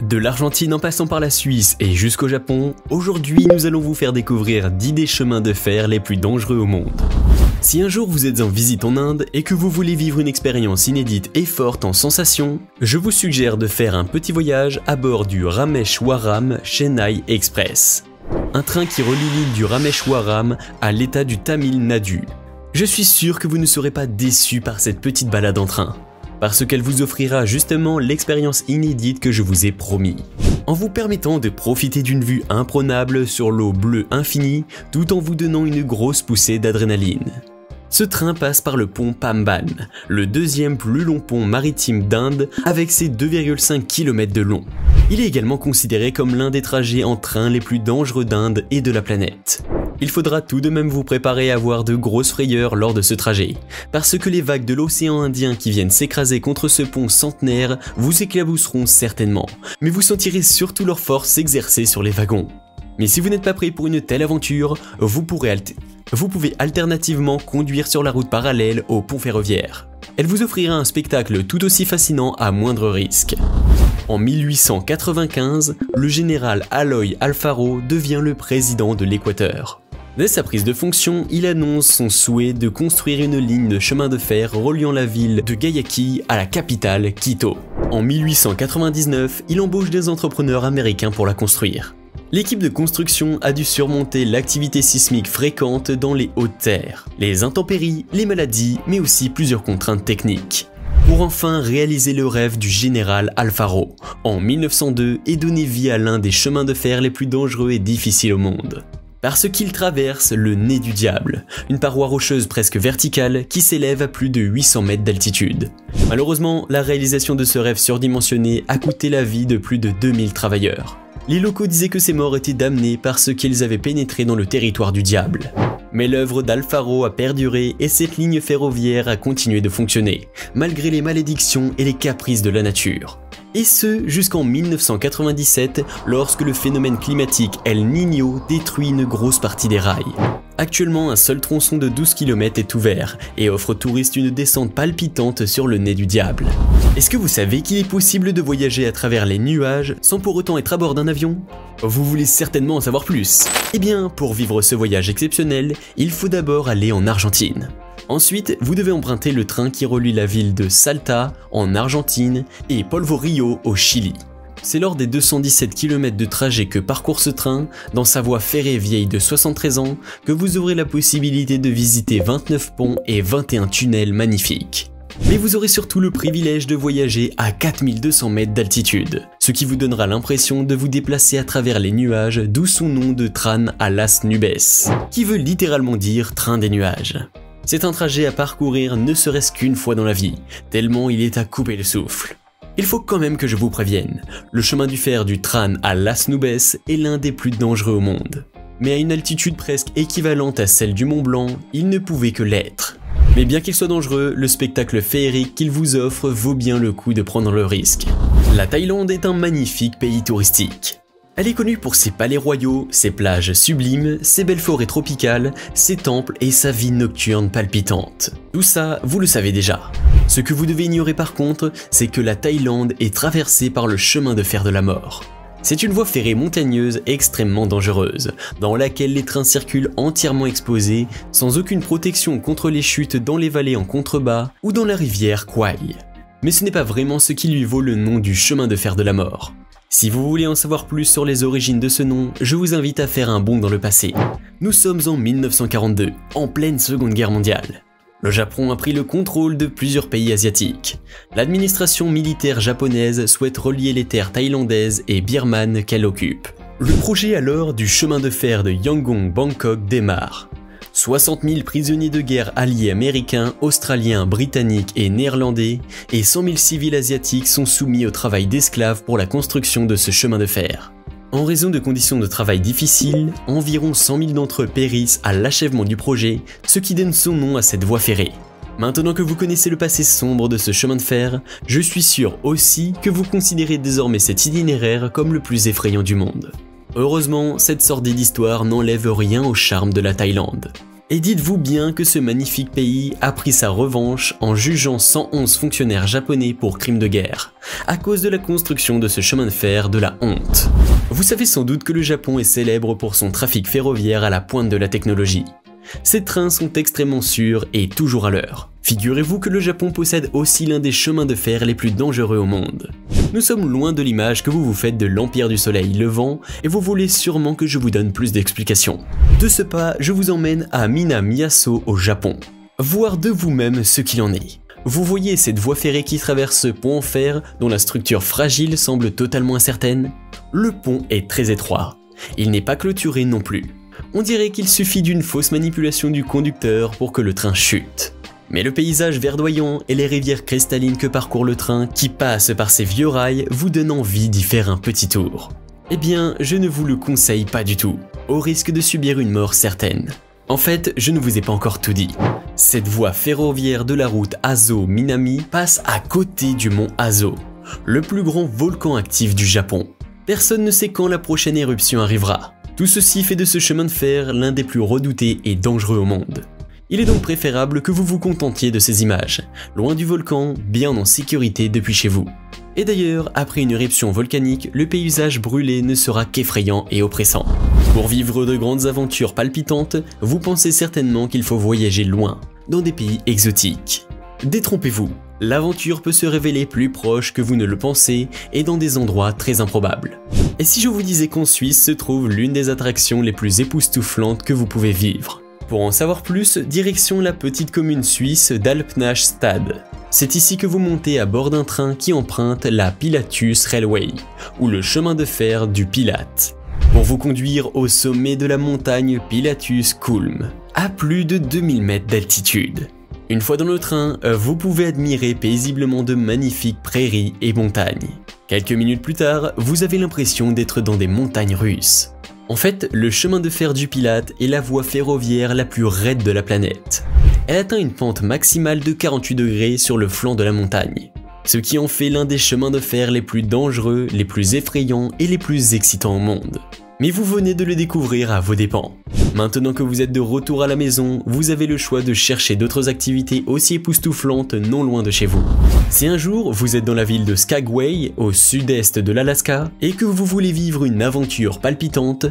De l'Argentine en passant par la Suisse et jusqu'au Japon, aujourd'hui nous allons vous faire découvrir 10 des chemins de fer les plus dangereux au monde. Si un jour vous êtes en visite en Inde et que vous voulez vivre une expérience inédite et forte en sensations, je vous suggère de faire un petit voyage à bord du Rameshwaram Chennai Express. Un train qui relie l'île du Rameshwaram à l'état du Tamil Nadu. Je suis sûr que vous ne serez pas déçus par cette petite balade en train, parce qu'elle vous offrira justement l'expérience inédite que je vous ai promis, en vous permettant de profiter d'une vue imprenable sur l'eau bleue infinie tout en vous donnant une grosse poussée d'adrénaline. Ce train passe par le pont Pamban, le deuxième plus long pont maritime d'Inde avec ses 2,5 km de long. Il est également considéré comme l'un des trajets en train les plus dangereux d'Inde et de la planète. Il faudra tout de même vous préparer à avoir de grosses frayeurs lors de ce trajet, parce que les vagues de l'océan Indien qui viennent s'écraser contre ce pont centenaire vous éclabousseront certainement, mais vous sentirez surtout leur force s'exercer sur les wagons. Mais si vous n'êtes pas prêt pour une telle aventure, vous pouvez alternativement conduire sur la route parallèle au pont ferroviaire. Elle vous offrira un spectacle tout aussi fascinant à moindre risque. En 1895, le général Aloy Alfaro devient le président de l'Équateur. Dès sa prise de fonction, il annonce son souhait de construire une ligne de chemin de fer reliant la ville de Guayaquil à la capitale, Quito. En 1899, il embauche des entrepreneurs américains pour la construire. L'équipe de construction a dû surmonter l'activité sismique fréquente dans les hautes terres, les intempéries, les maladies, mais aussi plusieurs contraintes techniques. Pour enfin réaliser le rêve du général Alfaro, en 1902 et donner vie à l'un des chemins de fer les plus dangereux et difficiles au monde. Parce qu'il traverse le nez du diable, une paroi rocheuse presque verticale qui s'élève à plus de 800 mètres d'altitude. Malheureusement, la réalisation de ce rêve surdimensionné a coûté la vie de plus de 2000 travailleurs. Les locaux disaient que ces morts étaient damnés parce qu'ils avaient pénétré dans le territoire du diable. Mais l'œuvre d'Alfaro a perduré et cette ligne ferroviaire a continué de fonctionner, malgré les malédictions et les caprices de la nature. Et ce, jusqu'en 1997, lorsque le phénomène climatique El Niño détruit une grosse partie des rails. Actuellement, un seul tronçon de 12 km est ouvert et offre aux touristes une descente palpitante sur le nez du diable. Est-ce que vous savez qu'il est possible de voyager à travers les nuages sans pour autant être à bord d'un avion? Vous voulez certainement en savoir plus. Eh bien, pour vivre ce voyage exceptionnel, il faut d'abord aller en Argentine. Ensuite, vous devez emprunter le train qui relie la ville de Salta, en Argentine, et Polvo Rio, au Chili. C'est lors des 217 km de trajet que parcourt ce train, dans sa voie ferrée vieille de 73 ans, que vous aurez la possibilité de visiter 29 ponts et 21 tunnels magnifiques. Mais vous aurez surtout le privilège de voyager à 4200 mètres d'altitude, ce qui vous donnera l'impression de vous déplacer à travers les nuages, d'où son nom de Tran a las Nubes, qui veut littéralement dire train des nuages. C'est un trajet à parcourir ne serait-ce qu'une fois dans la vie, tellement il est à couper le souffle. Il faut quand même que je vous prévienne, le chemin du fer du Tran à Las Nubes est l'un des plus dangereux au monde. Mais à une altitude presque équivalente à celle du Mont Blanc, il ne pouvait que l'être. Mais bien qu'il soit dangereux, le spectacle féerique qu'il vous offre vaut bien le coup de prendre le risque. La Thaïlande est un magnifique pays touristique. Elle est connue pour ses palais royaux, ses plages sublimes, ses belles forêts tropicales, ses temples et sa vie nocturne palpitante. Tout ça, vous le savez déjà. Ce que vous devez ignorer par contre, c'est que la Thaïlande est traversée par le chemin de fer de la mort. C'est une voie ferrée montagneuse extrêmement dangereuse, dans laquelle les trains circulent entièrement exposés, sans aucune protection contre les chutes dans les vallées en contrebas ou dans la rivière Kwai. Mais ce n'est pas vraiment ce qui lui vaut le nom du chemin de fer de la mort. Si vous voulez en savoir plus sur les origines de ce nom, je vous invite à faire un bond dans le passé. Nous sommes en 1942, en pleine Seconde Guerre mondiale. Le Japon a pris le contrôle de plusieurs pays asiatiques. L'administration militaire japonaise souhaite relier les terres thaïlandaises et birmanes qu'elle occupe. Le projet alors du chemin de fer de Yangon-Bangkok démarre. 60 000 prisonniers de guerre alliés américains, australiens, britanniques et néerlandais et 100 000 civils asiatiques sont soumis au travail d'esclaves pour la construction de ce chemin de fer. En raison de conditions de travail difficiles, environ 100 000 d'entre eux périssent à l'achèvement du projet, ce qui donne son nom à cette voie ferrée. Maintenant que vous connaissez le passé sombre de ce chemin de fer, je suis sûr aussi que vous considérez désormais cet itinéraire comme le plus effrayant du monde. Heureusement, cette sordide histoire n'enlève rien au charme de la Thaïlande. Et dites-vous bien que ce magnifique pays a pris sa revanche en jugeant 111 fonctionnaires japonais pour crimes de guerre, à cause de la construction de ce chemin de fer de la honte. Vous savez sans doute que le Japon est célèbre pour son trafic ferroviaire à la pointe de la technologie. Ces trains sont extrêmement sûrs et toujours à l'heure. Figurez-vous que le Japon possède aussi l'un des chemins de fer les plus dangereux au monde. Nous sommes loin de l'image que vous vous faites de l'Empire du Soleil levant et vous voulez sûrement que je vous donne plus d'explications. De ce pas, je vous emmène à Minamiaso au Japon. Voir de vous-même ce qu'il en est. Vous voyez cette voie ferrée qui traverse ce pont en fer dont la structure fragile semble totalement incertaine? Le pont est très étroit. Il n'est pas clôturé non plus. On dirait qu'il suffit d'une fausse manipulation du conducteur pour que le train chute. Mais le paysage verdoyant et les rivières cristallines que parcourt le train qui passe par ces vieux rails vous donnent envie d'y faire un petit tour. Eh bien, je ne vous le conseille pas du tout, au risque de subir une mort certaine. En fait, je ne vous ai pas encore tout dit. Cette voie ferroviaire de la route Azo-Minami passe à côté du mont Azo, le plus grand volcan actif du Japon. Personne ne sait quand la prochaine éruption arrivera. Tout ceci fait de ce chemin de fer l'un des plus redoutés et dangereux au monde. Il est donc préférable que vous vous contentiez de ces images, loin du volcan, bien en sécurité depuis chez vous. Et d'ailleurs, après une éruption volcanique, le paysage brûlé ne sera qu'effrayant et oppressant. Pour vivre de grandes aventures palpitantes, vous pensez certainement qu'il faut voyager loin, dans des pays exotiques. Détrompez-vous, l'aventure peut se révéler plus proche que vous ne le pensez et dans des endroits très improbables. Et si je vous disais qu'en Suisse se trouve l'une des attractions les plus époustouflantes que vous pouvez vivre? Pour en savoir plus, direction la petite commune suisse d'Alpnachstad. C'est ici que vous montez à bord d'un train qui emprunte la Pilatus Railway, ou le chemin de fer du Pilate, pour vous conduire au sommet de la montagne Pilatus Kulm, à plus de 2000 mètres d'altitude. Une fois dans le train, vous pouvez admirer paisiblement de magnifiques prairies et montagnes. Quelques minutes plus tard, vous avez l'impression d'être dans des montagnes russes. En fait, le chemin de fer du Pilate est la voie ferroviaire la plus raide de la planète. Elle atteint une pente maximale de 48 degrés sur le flanc de la montagne, ce qui en fait l'un des chemins de fer les plus dangereux, les plus effrayants et les plus excitants au monde. Mais vous venez de le découvrir à vos dépens. Maintenant que vous êtes de retour à la maison, vous avez le choix de chercher d'autres activités aussi époustouflantes non loin de chez vous. Si un jour vous êtes dans la ville de Skagway, au sud-est de l'Alaska, et que vous voulez vivre une aventure palpitante,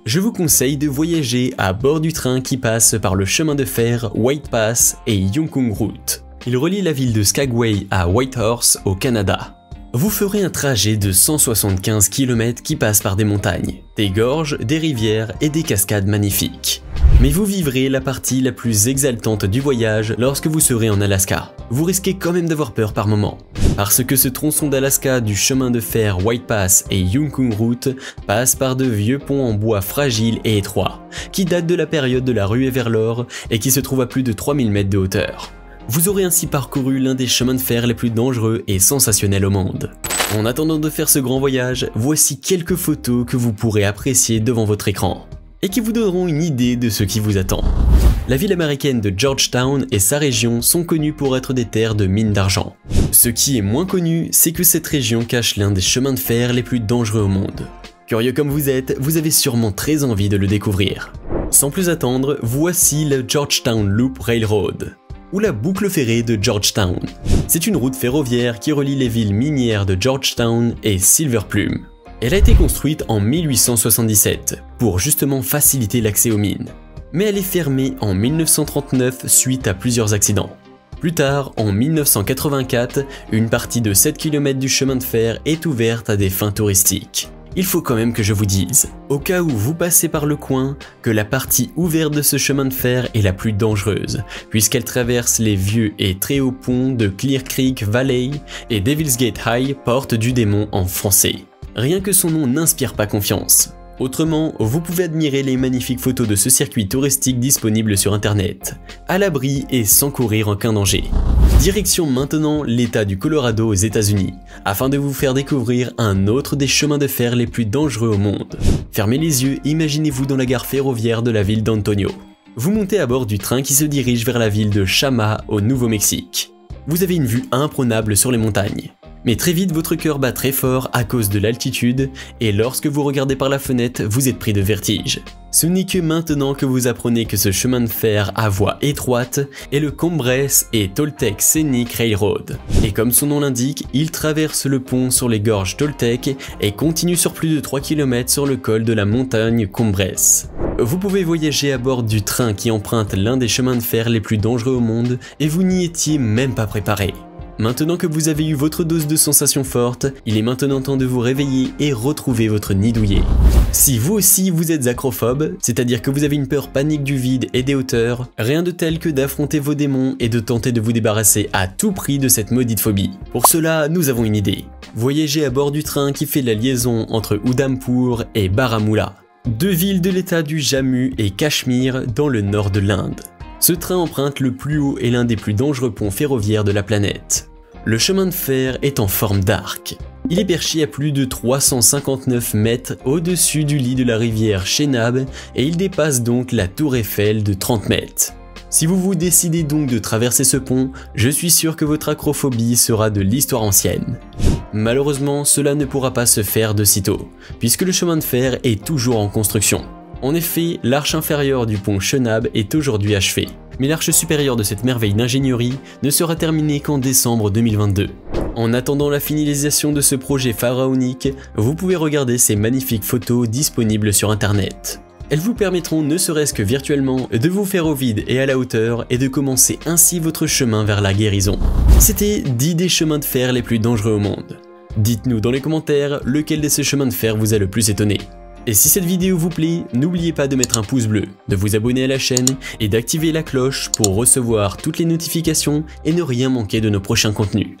je vous conseille de voyager à bord du train qui passe par le chemin de fer White Pass et Yukon Route. Il relie la ville de Skagway à Whitehorse au Canada. Vous ferez un trajet de 175 km qui passe par des montagnes, des gorges, des rivières et des cascades magnifiques. Mais vous vivrez la partie la plus exaltante du voyage lorsque vous serez en Alaska. Vous risquez quand même d'avoir peur par moments, parce que ce tronçon d'Alaska du chemin de fer White Pass et Yukon Route passe par de vieux ponts en bois fragiles et étroits, qui datent de la période de la ruée vers l'or et qui se trouvent à plus de 3000 mètres de hauteur. Vous aurez ainsi parcouru l'un des chemins de fer les plus dangereux et sensationnels au monde. En attendant de faire ce grand voyage, voici quelques photos que vous pourrez apprécier devant votre écran, et qui vous donneront une idée de ce qui vous attend. La ville américaine de Georgetown et sa région sont connues pour être des terres de mines d'argent. Ce qui est moins connu, c'est que cette région cache l'un des chemins de fer les plus dangereux au monde. Curieux comme vous êtes, vous avez sûrement très envie de le découvrir. Sans plus attendre, voici le Georgetown Loop Railroad, ou la boucle ferrée de Georgetown. C'est une route ferroviaire qui relie les villes minières de Georgetown et Silver Plume. Elle a été construite en 1877 pour justement faciliter l'accès aux mines. Mais elle est fermée en 1939 suite à plusieurs accidents. Plus tard, en 1984, une partie de 7 km du chemin de fer est ouverte à des fins touristiques. Il faut quand même que je vous dise, au cas où vous passez par le coin, que la partie ouverte de ce chemin de fer est la plus dangereuse, puisqu'elle traverse les vieux et très hauts ponts de Clear Creek Valley et Devil's Gate High, porte du démon en français. Rien que son nom n'inspire pas confiance. Autrement, vous pouvez admirer les magnifiques photos de ce circuit touristique disponible sur internet, à l'abri et sans courir aucun danger. Direction maintenant l'État du Colorado aux États-Unis, afin de vous faire découvrir un autre des chemins de fer les plus dangereux au monde. Fermez les yeux, imaginez-vous dans la gare ferroviaire de la ville d'Antonio. Vous montez à bord du train qui se dirige vers la ville de Chama au Nouveau-Mexique. Vous avez une vue imprenable sur les montagnes. Mais très vite votre cœur bat très fort à cause de l'altitude et lorsque vous regardez par la fenêtre, vous êtes pris de vertige. Ce n'est que maintenant que vous apprenez que ce chemin de fer à voie étroite est le Combresse et Toltec Scenic Railroad. Et comme son nom l'indique, il traverse le pont sur les gorges Toltec et continue sur plus de 3 km sur le col de la montagne Combresse. Vous pouvez voyager à bord du train qui emprunte l'un des chemins de fer les plus dangereux au monde et vous n'y étiez même pas préparé. Maintenant que vous avez eu votre dose de sensations fortes, il est maintenant temps de vous réveiller et retrouver votre nid douillet. Si vous aussi vous êtes acrophobe, c'est-à-dire que vous avez une peur panique du vide et des hauteurs, rien de tel que d'affronter vos démons et de tenter de vous débarrasser à tout prix de cette maudite phobie. Pour cela, nous avons une idée. Voyagez à bord du train qui fait la liaison entre Udhampur et Baramulla, deux villes de l'état du Jammu et Cachemire dans le nord de l'Inde. Ce train emprunte le plus haut et l'un des plus dangereux ponts ferroviaires de la planète. Le chemin de fer est en forme d'arc. Il est perché à plus de 359 mètres au-dessus du lit de la rivière Chenab et il dépasse donc la tour Eiffel de 30 mètres. Si vous vous décidez donc de traverser ce pont, je suis sûr que votre acrophobie sera de l'histoire ancienne. Malheureusement, cela ne pourra pas se faire de sitôt, puisque le chemin de fer est toujours en construction. En effet, l'arche inférieure du pont Chenab est aujourd'hui achevée, mais l'arche supérieure de cette merveille d'ingénierie ne sera terminée qu'en décembre 2022. En attendant la finalisation de ce projet pharaonique, vous pouvez regarder ces magnifiques photos disponibles sur internet. Elles vous permettront ne serait-ce que virtuellement de vous faire au vide et à la hauteur et de commencer ainsi votre chemin vers la guérison. C'était 10 des chemins de fer les plus dangereux au monde. Dites-nous dans les commentaires lequel de ces chemins de fer vous a le plus étonné. Et si cette vidéo vous plaît, n'oubliez pas de mettre un pouce bleu, de vous abonner à la chaîne et d'activer la cloche pour recevoir toutes les notifications et ne rien manquer de nos prochains contenus.